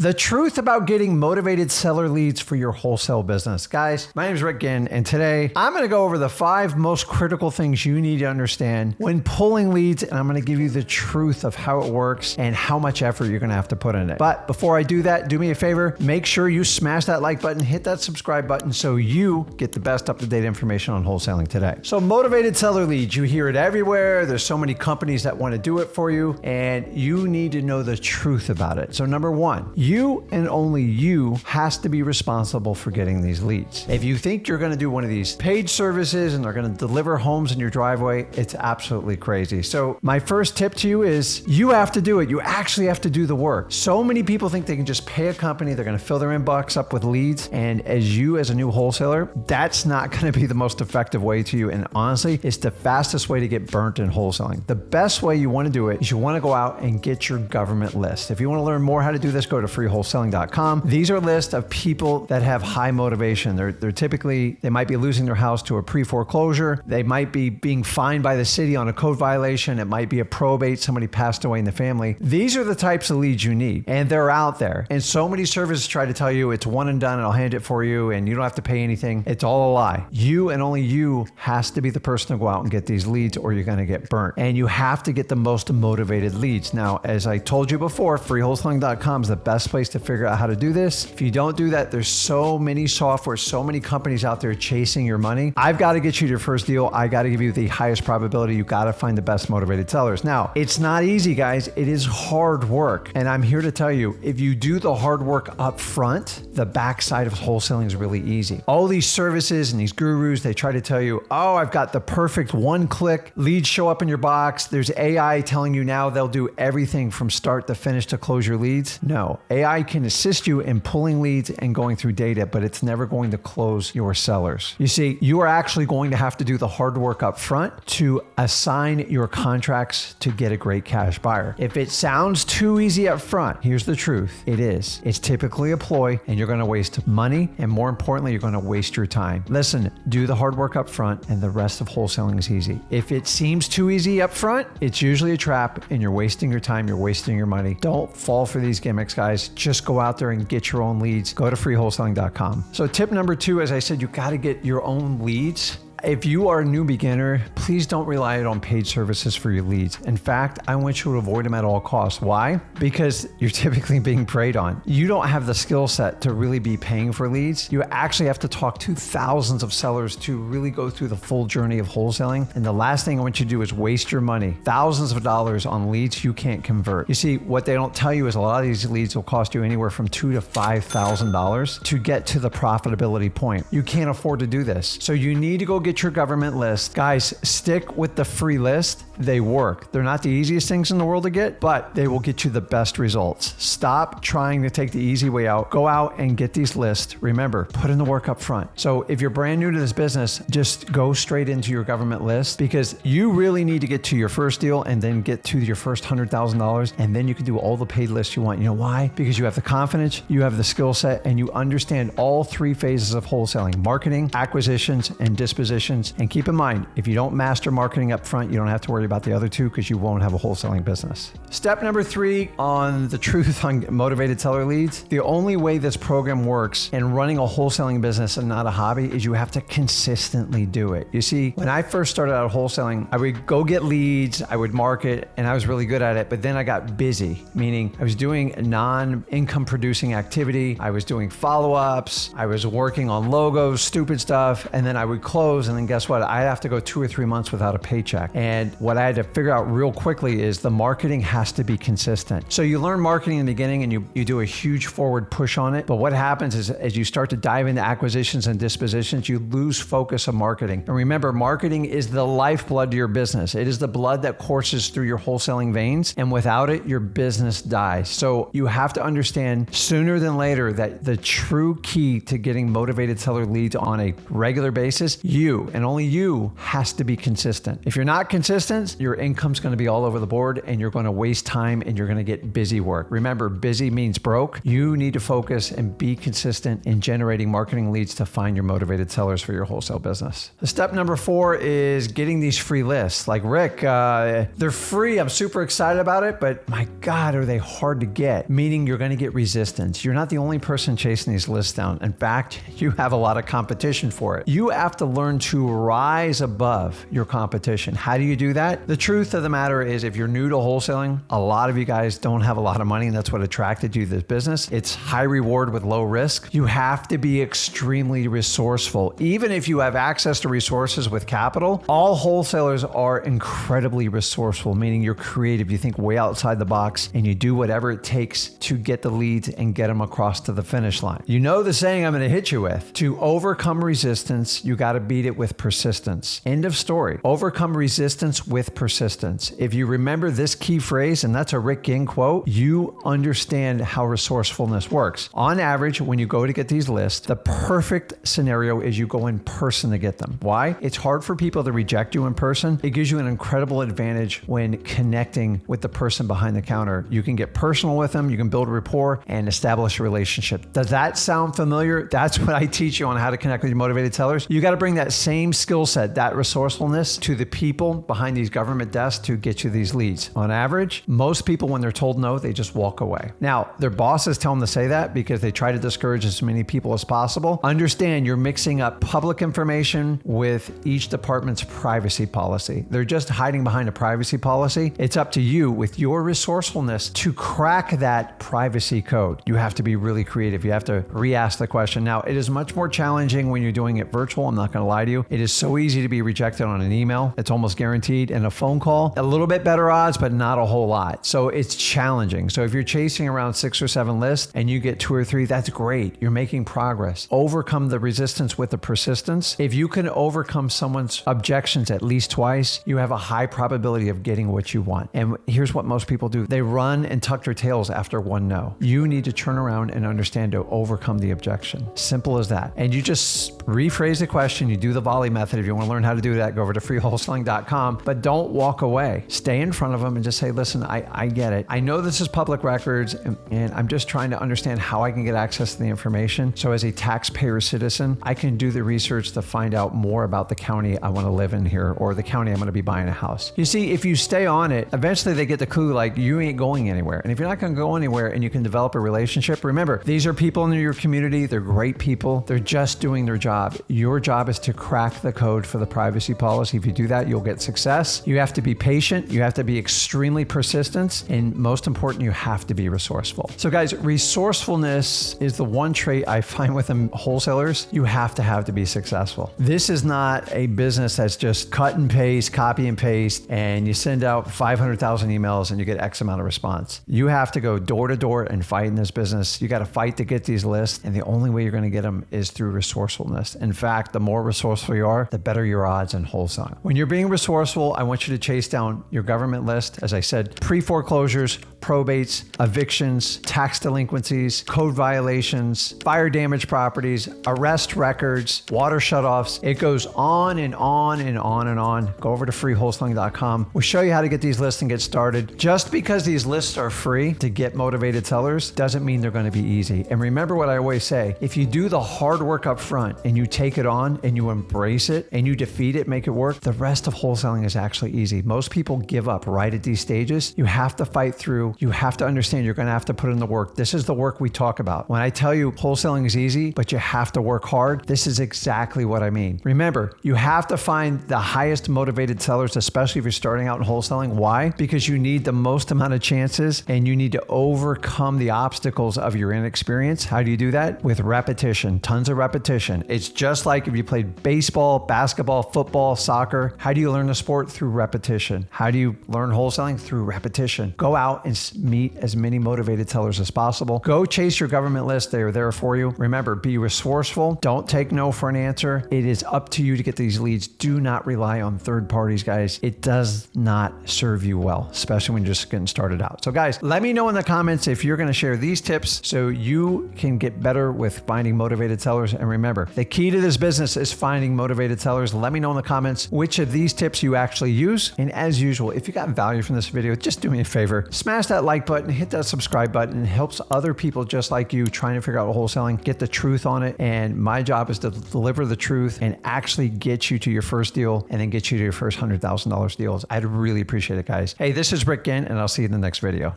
The truth about getting motivated seller leads for your wholesale business. Guys, my name is Rick Ginn, and today I'm going to go over the 5 most critical things you need to understand when pulling leads, and I'm going to give you the truth of how it works and how much effort you're going to have to put in it. But before I do that, do me a favor, make sure you smash that like button, hit that subscribe button so you get the best up-to-date information on wholesaling today. So motivated seller leads, you hear it everywhere. There's so many companies that want to do it for you, and you need to know the truth about it. So number 1, you and only you has to be responsible for getting these leads. If you think you're going to do one of these paid services and they're going to deliver homes in your driveway, it's absolutely crazy. So my first tip to you is you have to do it. You actually have to do the work. So many people think they can just pay a company, they're going to fill their inbox up with leads. And as a new wholesaler, that's not going to be the most effective way to you. And honestly, it's the fastest way to get burnt in wholesaling. The best way you want to do it is you want to go out and get your government list. If you want to learn more how to do this, go to freewholesaling.com. These are lists of people that have high motivation. They're typically, they might be losing their house to a pre-foreclosure. They might be being fined by the city on a code violation. It might be a probate. Somebody passed away in the family. These are the types of leads you need, and they're out there. And so many services try to tell you it's one and done and I'll hand it for you and you don't have to pay anything. It's all a lie. You and only you has to be the person to go out and get these leads, or you're going to get burnt. And you have to get the most motivated leads. Now, as I told you before, freewholesaling.com is the best place to figure out how to do this. If you don't do that, there's so many software, so many companies out there chasing your money. I've got to get you your first deal. I got to give you the highest probability. You got to find the best motivated sellers. Now, it's not easy, guys. It is hard work. And I'm here to tell you, if you do the hard work up front, the backside of wholesaling is really easy. All these services and these gurus, they try to tell you, oh, I've got the perfect one-click leads show up in your box. There's AI telling you now they'll do everything from start to finish to close your leads. No, AI can assist you in pulling leads and going through data, but it's never going to close your sellers. You see, you are actually going to have to do the hard work up front to assign your contracts to get a great cash buyer. If it sounds too easy up front, here's the truth. It is. It's typically a ploy, and you're going to waste money, and more importantly, you're going to waste your time. Listen, do the hard work up front, and the rest of wholesaling is easy. If it seems too easy up front, it's usually a trap, and you're wasting your time, you're wasting your money. Don't fall for these gimmicks, guys. Just go out there and get your own leads. Go to freewholesaling.com. So tip number 2, as I said, you got to get your own leads. If you are a new beginner, please don't rely on paid services for your leads. In fact, I want you to avoid them at all costs. Why? Because you're typically being preyed on. You don't have the skill set to really be paying for leads. You actually have to talk to thousands of sellers to really go through the full journey of wholesaling. And the last thing I want you to do is waste your money, thousands of dollars on leads you can't convert. You see, what they don't tell you is a lot of these leads will cost you anywhere from $2,000 to $5,000 to get to the profitability point. You can't afford to do this. So you need to go get your government list. Guys, stick with the free list. They work. They're not the easiest things in the world to get, but they will get you the best results. Stop trying to take the easy way out. Go out and get these lists. Remember, put in the work up front. So if you're brand new to this business, just go straight into your government list, because you really need to get to your first deal and then get to your first $100,000, and then you can do all the paid lists you want. You know why? Because you have the confidence, you have the skill set, and you understand all 3 phases of wholesaling: marketing, acquisitions, and dispositions. And keep in mind, if you don't master marketing up front, you don't have to worry about the other 2, because you won't have a wholesaling business. Step number 3 on the truth on motivated seller leads. The only way this program works in running a wholesaling business and not a hobby is you have to consistently do it. You see, when I first started out wholesaling, I would go get leads, I would market, and I was really good at it. But then I got busy, meaning I was doing non-income producing activity. I was doing follow-ups. I was working on logos, stupid stuff. And then I would close, and then guess what? I'd have to go 2 or 3 months without a paycheck. And what I had to figure out real quickly is the marketing has to be consistent. So you learn marketing in the beginning and you do a huge forward push on it. But what happens is, as you start to dive into acquisitions and dispositions, you lose focus of marketing. And remember, marketing is the lifeblood to your business. It is the blood that courses through your wholesaling veins. And without it, your business dies. So you have to understand sooner than later that the true key to getting motivated seller leads on a regular basis, you you and only you has to be consistent. If you're not consistent, your income's going to be all over the board and you're going to waste time and you're going to get busy work. Remember, busy means broke. You need to focus and be consistent in generating marketing leads to find your motivated sellers for your wholesale business. Step number 4 is getting these free lists. Like Rick, they're free. I'm super excited about it, but my God, are they hard to get? Meaning you're going to get resistance. You're not the only person chasing these lists down. In fact, you have a lot of competition for it. You have to learn to rise above your competition. How do you do that? The truth of the matter is, if you're new to wholesaling, a lot of you guys don't have a lot of money, and that's what attracted you to this business. It's high reward with low risk. You have to be extremely resourceful. Even if you have access to resources with capital, all wholesalers are incredibly resourceful, meaning you're creative. You think way outside the box and you do whatever it takes to get the leads and get them across to the finish line. You know the saying I'm going to hit you with: to overcome resistance, you got to beat it with persistence. End of story. Overcome resistance with persistence. If you remember this key phrase, and that's a Rick Ginn quote, you understand how resourcefulness works. On average, when you go to get these lists, the perfect scenario is you go in person to get them. Why? It's hard for people to reject you in person. It gives you an incredible advantage when connecting with the person behind the counter. You can get personal with them, you can build rapport and establish a relationship. Does that sound familiar? That's what I teach you on how to connect with your motivated sellers. You got to bring that same skill set, that resourcefulness, to the people behind these government desks to get you these leads. On average, most people, when they're told no, they just walk away. Now, their bosses tell them to say that because they try to discourage as many people as possible. Understand, you're mixing up public information with each department's privacy policy. They're just hiding behind a privacy policy. It's up to you with your resourcefulness to crack that privacy code. You have to be really creative. You have to re-ask the question. Now, it is much more challenging when you're doing it virtual. I'm not going to lie to you. It is so easy to be rejected on an email. It's almost guaranteed. And a phone call, a little bit better odds, but not a whole lot. So it's challenging. So if you're chasing around 6 or 7 lists and you get 2 or 3, that's great. You're making progress. Overcome the resistance with the persistence. If you can overcome someone's objections at least twice, you have a high probability of getting what you want. And here's what most people do. They run and tuck their tails after one no. You need to turn around and understand to overcome the objection. Simple as that. And you just rephrase the question. You do the volley method. If you want to learn how to do that, go over to freewholesaling.com, but don't walk away. Stay in front of them and just say, listen, I get it. I know this is public records and I'm just trying to understand how I can get access to the information. So as a taxpayer citizen, I can do the research to find out more about the county I want to live in here or the county I'm going to be buying a house. You see, if you stay on it, eventually they get the clue like you ain't going anywhere. And if you're not going to go anywhere and you can develop a relationship, remember, these are people in your community. They're great people. They're just doing their job. Your job is to crack the code for the privacy policy. If you do that, you'll get success. You have to be patient. You have to be extremely persistent. And most important, you have to be resourceful. So guys, resourcefulness is the one trait I find within wholesalers you have to be successful. This is not a business that's just cut and paste, copy and paste, and you send out 500,000 emails and you get X amount of response. You have to go door to door and fight in this business. You got to fight to get these lists. And the only way you're going to get them is through resourcefulness. In fact, the more resourceful you are, the better your odds in wholesaling. When you're being resourceful, I want you to chase down your government list. As I said, pre-foreclosures, probates, evictions, tax delinquencies, code violations, fire damage properties, arrest records, water shutoffs. It goes on and on and on and on. Go over to freewholesaling.com. We'll show you how to get these lists and get started. Just because these lists are free to get motivated sellers doesn't mean they're going to be easy. And remember what I always say, if you do the hard work up front and you take it on and you embrace it and you defeat it, make it work, the rest of wholesaling is actually easy. Most people give up right at these stages. You have to fight through. You have to understand you're going to have to put in the work. This is the work we talk about. When I tell you wholesaling is easy, but you have to work hard, this is exactly what I mean. Remember, you have to find the highest motivated sellers, especially if you're starting out in wholesaling. Why? Because you need the most amount of chances and you need to overcome the obstacles of your inexperience. How do you do that? With repetition, tons of repetition. It's just like if you played baseball, basketball, football, soccer. How do you learn the sport? Through repetition. How do you learn wholesaling? Through repetition. Go out and meet as many motivated sellers as possible. Go chase your government list. They are there for you. Remember, be resourceful. Don't take no for an answer. It is up to you to get these leads. Do not rely on third parties, guys. It does not serve you well, especially when you're just getting started out. So guys, let me know in the comments if you're going to share these tips so you can get better with finding motivated sellers. And remember, the key to this business is finding finding motivated sellers. Let me know in the comments which of these tips you actually use. And as usual, if you got value from this video, just do me a favor. Smash that like button, hit that subscribe button. It helps other people just like you trying to figure out wholesaling, get the truth on it. And my job is to deliver the truth and actually get you to your first deal and then get you to your first $100,000 deals. I'd really appreciate it, guys. Hey, this is Rick Ginn, and I'll see you in the next video.